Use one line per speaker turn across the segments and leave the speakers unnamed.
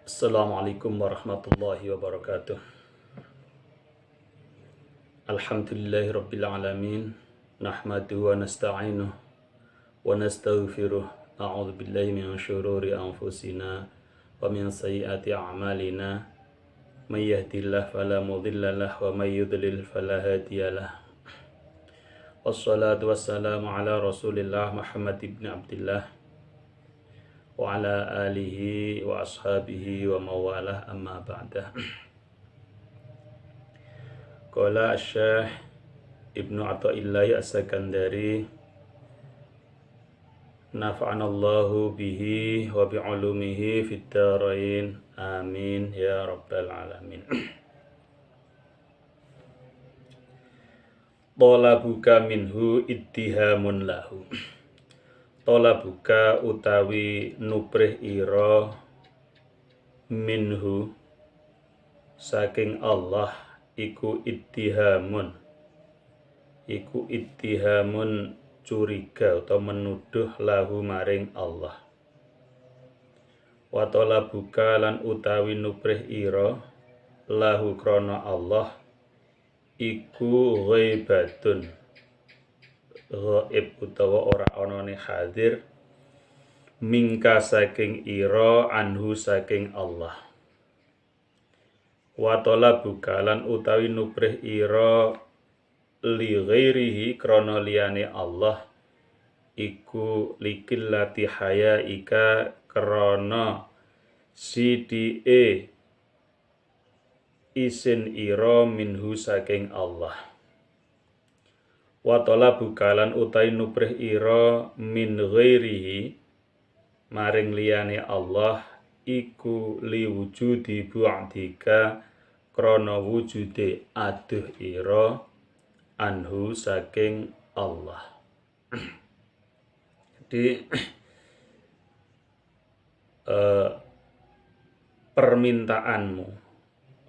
Assalamualaikum warahmatullahi wabarakatuh. Alhamdulillahi rabbil alamin. Nahmaduhu wa nasta'inuh wa nastaghfiruh. A'udzu billahi min syururi anfusina wa min sayyiati a'malina. May yahdihillahu fala mudilla lahu wa may yudlil fala hadiyalah. Wassalatu wassalamu ala Rasulillah Muhammad ibn Abdullah wa ala alihi wa ashabihi wa mawalah, amma ba'dah. Qala Asy-Syaikh Ibnu Athaillah As-Sakandari nafa'anallahu bihi wa bi'ulumihi fid dharain amin ya rabbal alamin. Talabuka minhu ittihamun lahu. Talabuka utawi nuprih ira minhu saking Allah iku ittihamun curiga atau menuduh lahu maring Allah. Wa talabuka lan utawi nuprih ira lahu krana Allah iku ghaibatun ghaib utawa ora anane hadir mingka saking ira anhu saking Allah. Wa talabuka lan utawi nuprih ira li ghairihi krana liyane Allah iku likillati hayaika krana sidike isin ira minhu saking Allah. Wa talabuka lan utawi nuprih ira min ghairihi maring liyane Allah iku liwujudi bu'dika krana wujude aduh ira anhu saking Allah. Jadi permintaanmu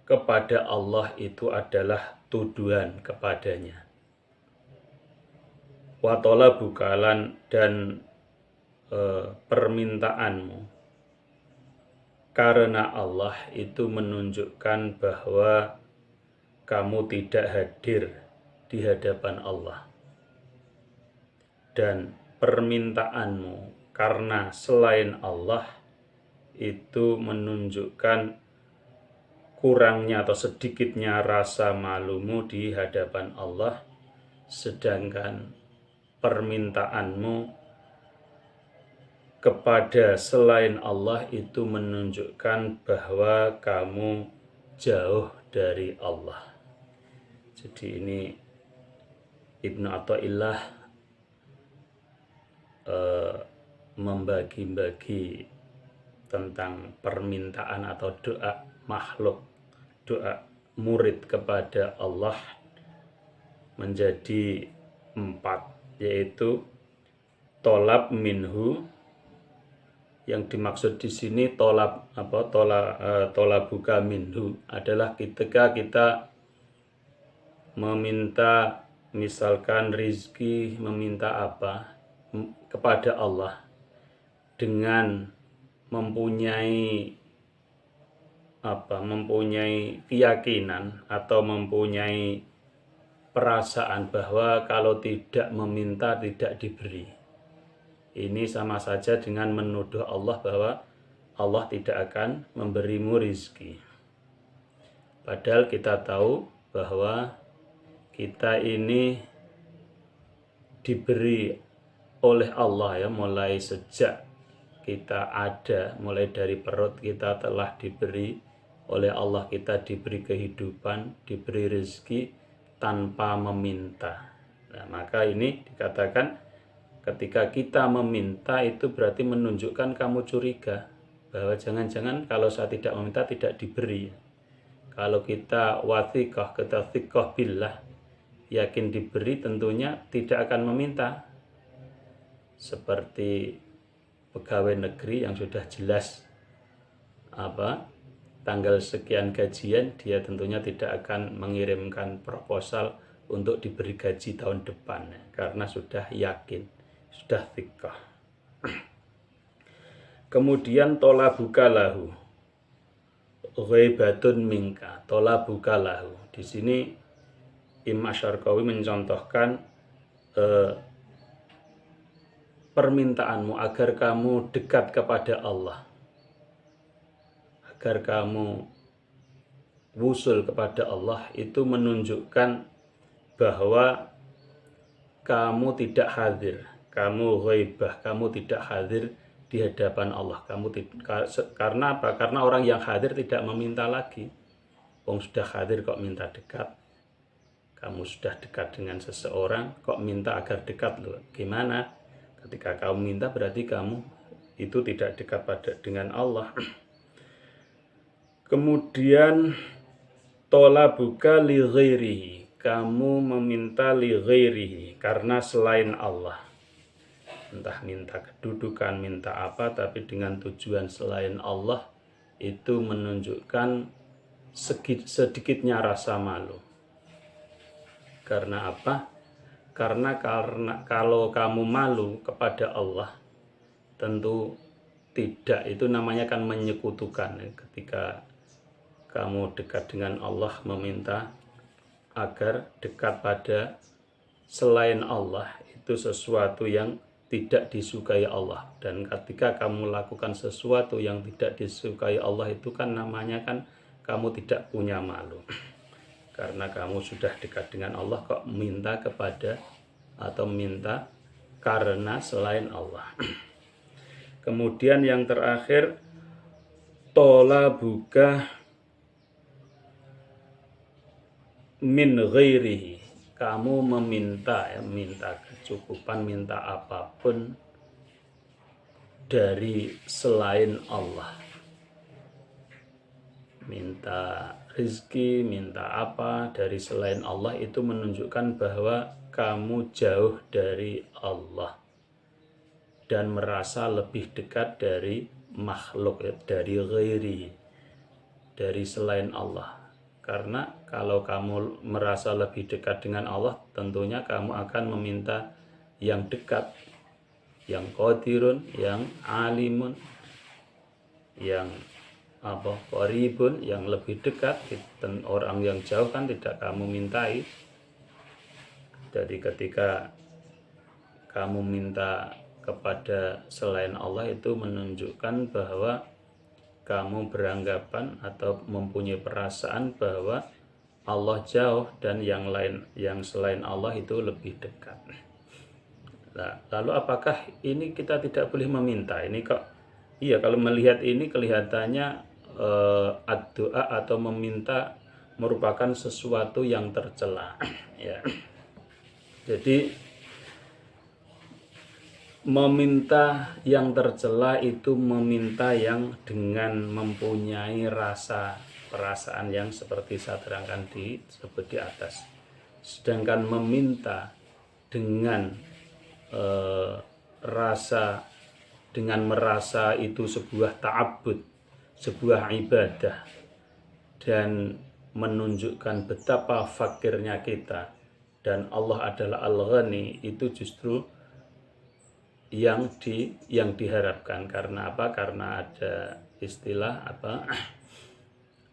kepada Allah itu adalah tuduhan kepadanya. Wa talabuka lan dan permintaanmu karena Allah itu menunjukkan bahwa kamu tidak hadir di hadapan Allah, dan permintaanmu karena selain Allah itu menunjukkan kurangnya atau sedikitnya rasa malumu di hadapan Allah, sedangkan permintaanmu kepada selain Allah itu menunjukkan bahwa kamu jauh dari Allah. Jadi ini Ibnu Athaillah membagi-bagi tentang permintaan atau doa makhluk, doa murid kepada Allah menjadi 4, yaitu tolab minhu. Yang dimaksud di sini tolabuka minhu adalah ketika kita meminta misalkan rizki, meminta apa kepada Allah dengan mempunyai keyakinan atau mempunyai perasaan bahwa kalau tidak meminta tidak diberi. Ini sama saja dengan menuduh Allah bahwa Allah tidak akan memberimu rizki. Padahal kita tahu bahwa kita ini diberi oleh Allah, ya, mulai sejak kita ada, mulai dari perut kita telah diberi oleh Allah, kita diberi kehidupan, diberi rezeki tanpa meminta. Nah, maka ini dikatakan ketika kita meminta itu berarti menunjukkan kamu curiga bahwa jangan-jangan kalau saya tidak meminta tidak diberi. Kalau kita wathiqah, kita thiqah billah, yakin diberi, tentunya tidak akan meminta. Seperti pegawai negeri yang sudah jelas tanggal sekian gajian, dia tentunya tidak akan mengirimkan proposal untuk diberi gaji tahun depan, karena sudah yakin, sudah thiqah. Kemudian tolabuka lahu, ghaibatun minka talabuka lahu. Di sini Imam Asy'arqawi mencontohkan permintaanmu agar kamu dekat kepada Allah, agar kamu wusul kepada Allah, itu menunjukkan bahwa kamu tidak hadir, kamu ghaibah, kamu tidak hadir di hadapan Allah. Karena apa? Karena orang yang hadir tidak meminta lagi. Wong sudah hadir kok minta dekat. Kamu sudah dekat dengan seseorang kok minta agar dekat loh. Gimana? Ketika kamu minta berarti kamu itu tidak dekat dengan Allah. Kemudian tolabuka li ghairihi, kamu meminta li ghairihi, karena selain Allah. Entah minta kedudukan, minta apa, tapi dengan tujuan selain Allah, itu menunjukkan sedikitnya rasa malu. Karena apa? Karena kalau kamu malu kepada Allah, tentu tidak, itu namanya kan menyekutukan. Ketika kamu dekat dengan Allah, meminta agar dekat pada selain Allah, itu sesuatu yang tidak disukai Allah. Dan ketika kamu lakukan sesuatu yang tidak disukai Allah, itu kan namanya kan kamu tidak punya malu. Karena kamu sudah dekat dengan Allah kok minta kepada atau minta karena selain Allah. Kemudian yang terakhir, tolabuka min ghairihi, kamu meminta minta kecukupan, minta apapun dari selain Allah. Minta rizki, minta apa dari selain Allah, itu menunjukkan bahwa kamu jauh dari Allah dan merasa lebih dekat dari makhluk, dari ghairi, dari selain Allah. Karena kalau kamu merasa lebih dekat dengan Allah, tentunya kamu akan meminta yang dekat, yang qadirun, yang alimun, yang qaribun, yang lebih dekat. Dan orang yang jauh kan tidak kamu mintai. Jadi ketika kamu minta kepada selain Allah, itu menunjukkan bahwa kamu beranggapan atau mempunyai perasaan bahwa Allah jauh dan yang lain, yang selain Allah itu lebih dekat. Nah, lalu apakah ini kita tidak boleh meminta? Ini kok iya, kalau melihat ini kelihatannya ad-doa atau meminta merupakan sesuatu yang tercela. Ya. Jadi meminta yang tercela itu meminta yang dengan mempunyai perasaan yang seperti saya terangkan disebut di atas. Sedangkan meminta dengan merasa itu sebuah ta'abbud, sebuah ibadah, dan menunjukkan betapa fakirnya kita dan Allah adalah Al-Ghani, itu justru yang diharapkan. Karena apa? Karena ada istilah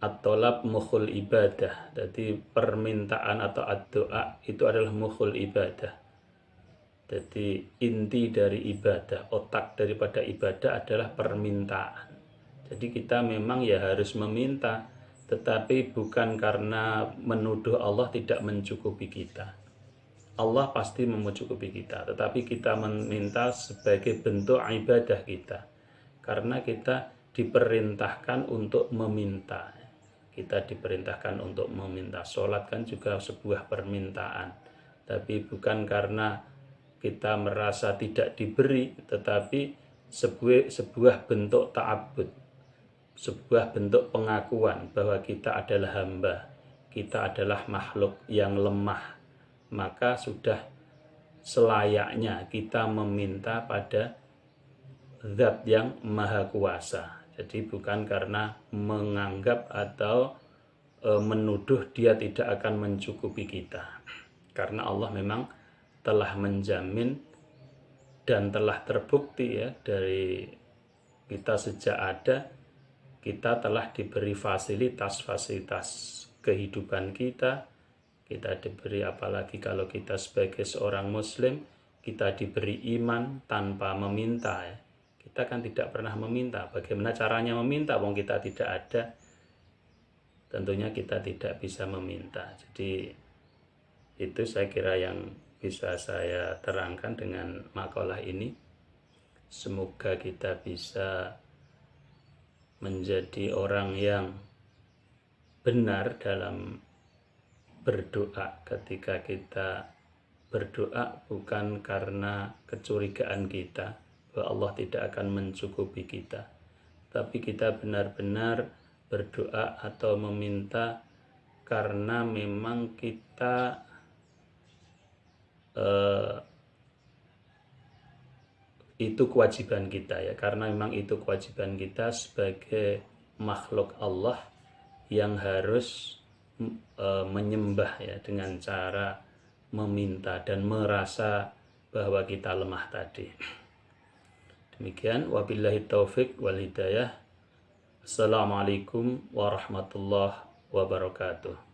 at-tolab mukhul ibadah. Jadi permintaan atau ad-doa itu adalah mukhul ibadah. Jadi inti dari ibadah, otak daripada ibadah adalah permintaan. Jadi kita memang ya harus meminta, tetapi bukan karena menuduh Allah tidak mencukupi kita. Allah pasti mencukupi kita, tetapi kita meminta sebagai bentuk ibadah kita. Karena kita diperintahkan untuk meminta. Kita diperintahkan untuk meminta. Sholat kan juga sebuah permintaan. Tapi bukan karena kita merasa tidak diberi, tetapi sebuah bentuk ta'abbud. Sebuah bentuk pengakuan bahwa kita adalah hamba. Kita adalah makhluk yang lemah. Maka sudah selayaknya kita meminta pada zat yang maha kuasa. Jadi bukan karena menganggap atau menuduh dia tidak akan mencukupi kita. Karena Allah memang telah menjamin dan telah terbukti ya dari kita sejak ada, kita telah diberi fasilitas-fasilitas kehidupan kita diberi, apalagi kalau kita sebagai seorang muslim, kita diberi iman tanpa meminta ya. Kita kan tidak pernah meminta. Bagaimana caranya meminta wong kita tidak ada? Tentunya kita tidak bisa meminta. Jadi itu saya kira yang bisa saya terangkan dengan makalah ini. Semoga kita bisa menjadi orang yang benar dalam berdoa. Ketika kita berdoa bukan karena kecurigaan kita bahwa Allah tidak akan mencukupi kita, tapi kita benar-benar berdoa atau meminta karena memang kita itu kewajiban kita ya, karena memang itu kewajiban kita sebagai makhluk Allah yang harus menyembah ya, dengan cara meminta dan merasa bahwa kita lemah tadi. Demikian, wabillahi taufik wal hidayah. Assalamualaikum warahmatullahi wabarakatuh.